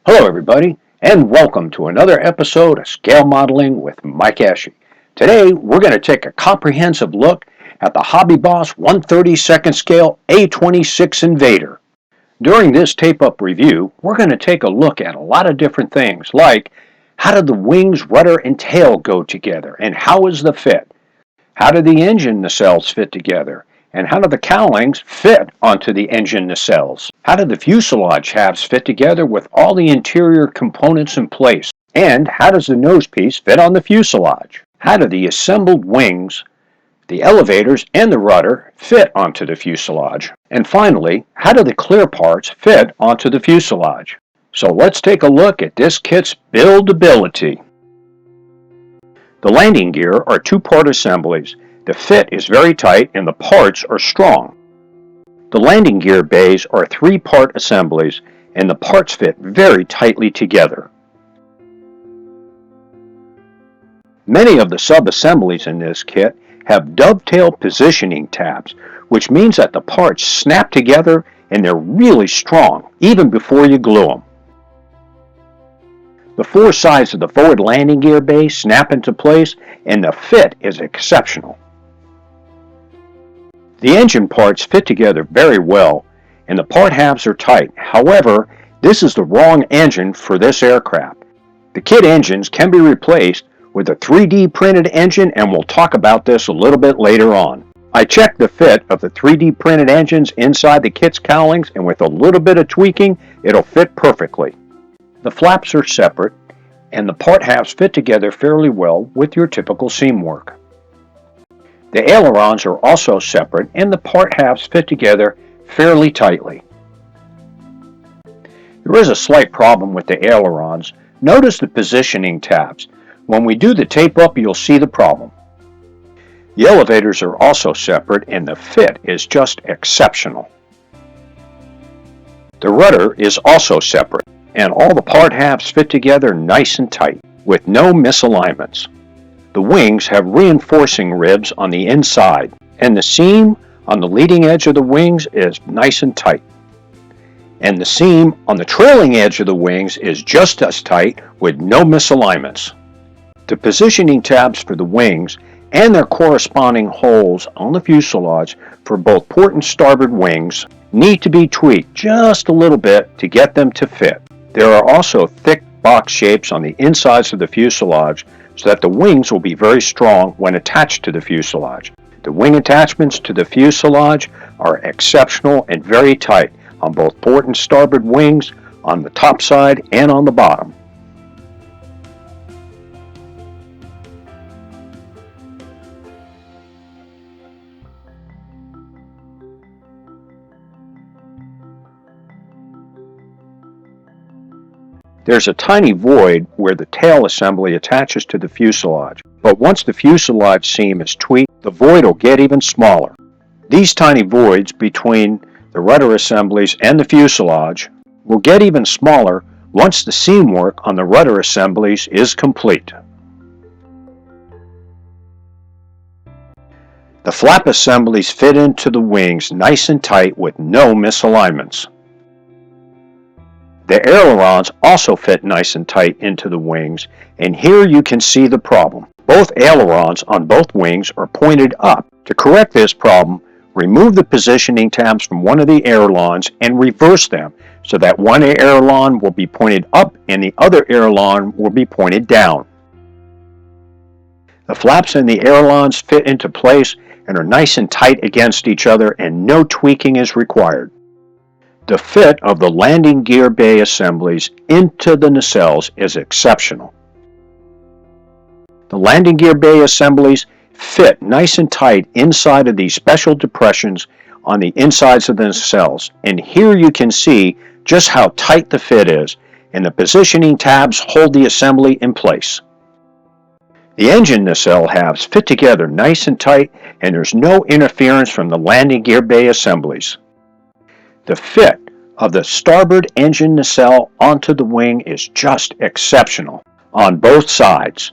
Hello everybody, and welcome to another episode of Scale Modeling with Mike Ashey. Today we're going to take a comprehensive look at the Hobby Boss 1/32 scale A-26 Invader. During this tape-up review, we're going to take a look at a lot of different things like how do the wings, rudder, and tail go together, and how is the fit? How do the engine nacelles fit together? And how do the cowlings fit onto the engine nacelles? How do the fuselage halves fit together with all the interior components in place? And how does the nose piece fit on the fuselage? How do the assembled wings, the elevators, and the rudder fit onto the fuselage? And finally, how do the clear parts fit onto the fuselage? So let's take a look at this kit's buildability. The landing gear are two-part assemblies. The fit is very tight and the parts are strong. The landing gear bays are three-part assemblies and the parts fit very tightly together. Many of the sub-assemblies in this kit have dovetail positioning tabs, which means that the parts snap together and they're really strong, even before you glue them. The four sides of the forward landing gear bay snap into place and the fit is exceptional. The engine parts fit together very well and the part halves are tight. However, this is the wrong engine for this aircraft. The kit engines can be replaced with a 3D printed engine, and we'll talk about this a little bit later on. I checked the fit of the 3D printed engines inside the kit's cowlings, and with a little bit of tweaking, it'll fit perfectly. The flaps are separate and the part halves fit together fairly well with your typical seam work. The ailerons are also separate and the part halves fit together fairly tightly. There is a slight problem with the ailerons. Notice the positioning tabs. When we do the tape up, you'll see the problem. The elevators are also separate and the fit is just exceptional. The rudder is also separate and all the part halves fit together nice and tight with no misalignments. The wings have reinforcing ribs on the inside, and the seam on the leading edge of the wings is nice and tight. And the seam on the trailing edge of the wings is just as tight with no misalignments. The positioning tabs for the wings and their corresponding holes on the fuselage for both port and starboard wings need to be tweaked just a little bit to get them to fit. There are also thick box shapes on the insides of the fuselage so that the wings will be very strong when attached to the fuselage. The wing attachments to the fuselage are exceptional and very tight on both port and starboard wings, on the top side and on the bottom. There's a tiny void where the tail assembly attaches to the fuselage, but once the fuselage seam is tweaked, the void will get even smaller. These tiny voids between the rudder assemblies and the fuselage will get even smaller once the seam work on the rudder assemblies is complete. The flap assemblies fit into the wings nice and tight with no misalignments. The ailerons also fit nice and tight into the wings, and here you can see the problem. Both ailerons on both wings are pointed up. To correct this problem, remove the positioning tabs from one of the ailerons and reverse them so that one aileron will be pointed up and the other aileron will be pointed down. The flaps and the ailerons fit into place and are nice and tight against each other, and no tweaking is required. The fit of the landing gear bay assemblies into the nacelles is exceptional. The landing gear bay assemblies fit nice and tight inside of these special depressions on the insides of the nacelles, and here you can see just how tight the fit is, and the positioning tabs hold the assembly in place. The engine nacelle halves fit together nice and tight, and there's no interference from the landing gear bay assemblies. The fit of the starboard engine nacelle onto the wing is just exceptional on both sides.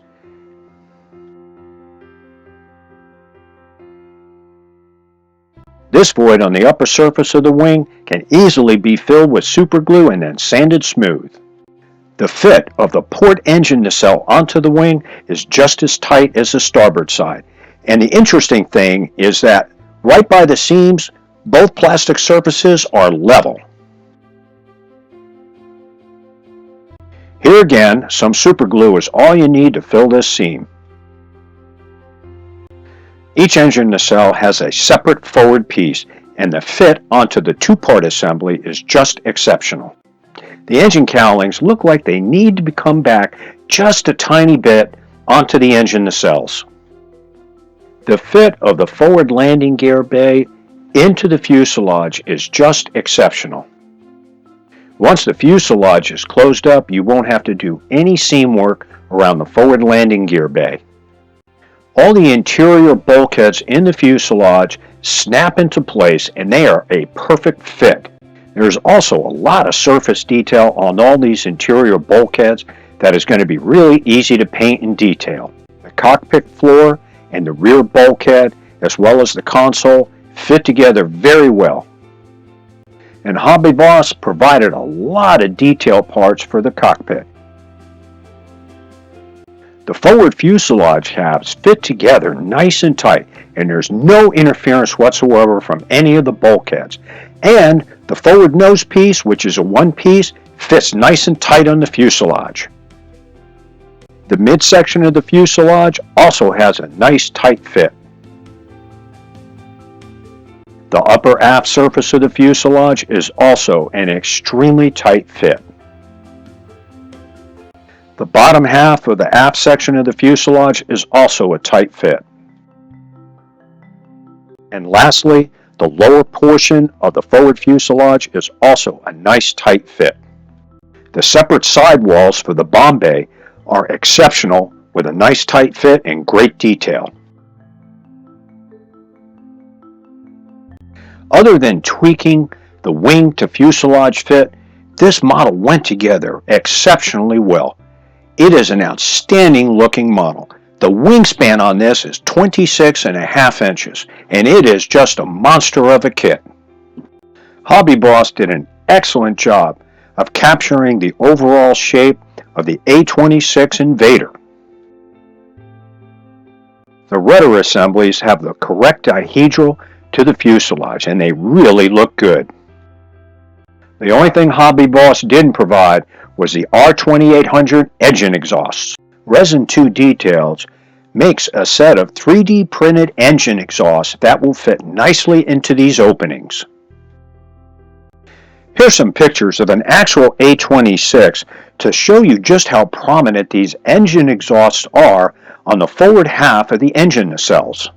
This void on the upper surface of the wing can easily be filled with super glue and then sanded smooth. The fit of the port engine nacelle onto the wing is just as tight as the starboard side. And the interesting thing is that right by the seams, both plastic surfaces are level. Here again, some super glue is all you need to fill this seam. Each engine nacelle has a separate forward piece, and the fit onto the two-part assembly is just exceptional. The engine cowlings look like they need to come back just a tiny bit onto the engine nacelles. The fit of the forward landing gear bay into the fuselage is just exceptional. Once the fuselage is closed up, you won't have to do any seam work around the forward landing gear bay. All the interior bulkheads in the fuselage snap into place and they are a perfect fit. There's also a lot of surface detail on all these interior bulkheads that is going to be really easy to paint and detail. The cockpit floor and the rear bulkhead, as well as the console, fit together very well. And Hobby Boss provided a lot of detail parts for the cockpit. The forward fuselage halves fit together nice and tight, and there's no interference whatsoever from any of the bulkheads. And the forward nose piece, which is a one piece, fits nice and tight on the fuselage. The midsection of the fuselage also has a nice tight fit. The upper aft surface of the fuselage is also an extremely tight fit. The bottom half of the aft section of the fuselage is also a tight fit. And lastly, the lower portion of the forward fuselage is also a nice tight fit. The separate sidewalls for the bomb bay are exceptional with a nice tight fit and great detail. Other than tweaking the wing to fuselage fit, this model went together exceptionally well. It is an outstanding looking model. The wingspan on this is 26.5 inches, and it is just a monster of a kit. Hobby Boss did an excellent job of capturing the overall shape of the A-26 Invader. The rudder assemblies have the correct dihedral to the fuselage, and they really look good. The only thing Hobby Boss didn't provide was the R2800 engine exhausts. Resin 2 Details makes a set of 3D printed engine exhausts that will fit nicely into these openings. Here's some pictures of an actual A-26 to show you just how prominent these engine exhausts are on the forward half of the engine nacelles.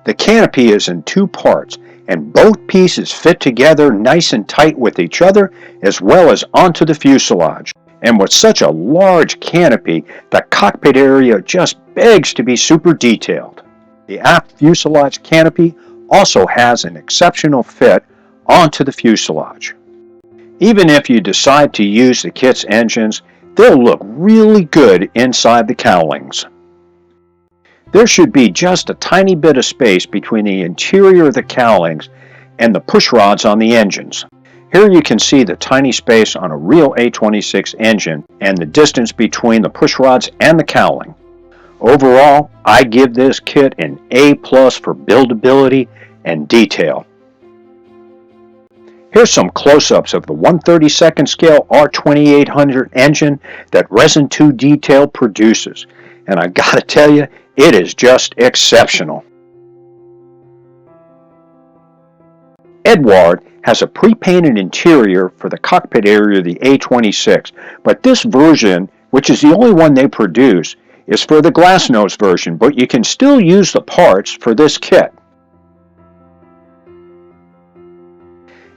The canopy is in two parts, and both pieces fit together nice and tight with each other as well as onto the fuselage. And with such a large canopy, the cockpit area just begs to be super detailed. The aft fuselage canopy also has an exceptional fit onto the fuselage. Even if you decide to use the kit's engines, they'll look really good inside the cowlings. There should be just a tiny bit of space between the interior of the cowlings and the push rods on the engines. Here you can see the tiny space on a real A-26 engine and the distance between the push rods and the cowling. Overall, I give this kit an A+ for buildability and detail. Here's some close-ups of the 1/32nd scale R2800 engine that Resin 2 Detail produces, and I gotta tell you, it is just exceptional. Edward has a pre-painted interior for the cockpit area of the A-26, but this version, which is the only one they produce, is for the glass nose version, but you can still use the parts for this kit.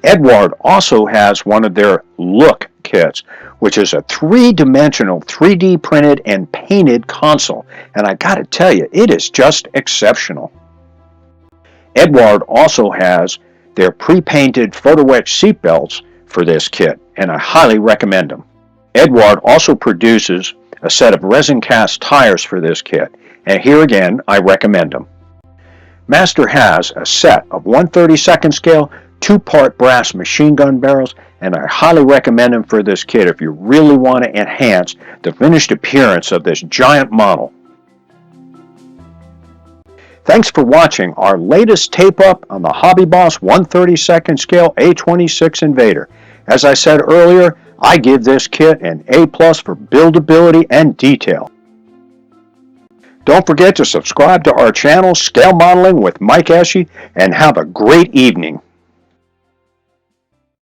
Edward also has one of their Look kits, which is a three-dimensional 3D printed and painted console, and I gotta tell you, it is just exceptional. Edward also has their pre-painted photo etch seatbelts for this kit, and I highly recommend them. Edward also produces a set of resin cast tires for this kit, and here again I recommend them. Master has a set of 1/32nd scale 2-part brass machine gun barrels, and I highly recommend them for this kit if you really want to enhance the finished appearance of this giant model. Thanks for watching our latest tape-up on the Hobby Boss 1/32 scale A-26 Invader. As I said earlier, I give this kit an A+ for buildability and detail. Don't forget to subscribe to our channel, Scale Modeling with Mike Ashey, and have a great evening.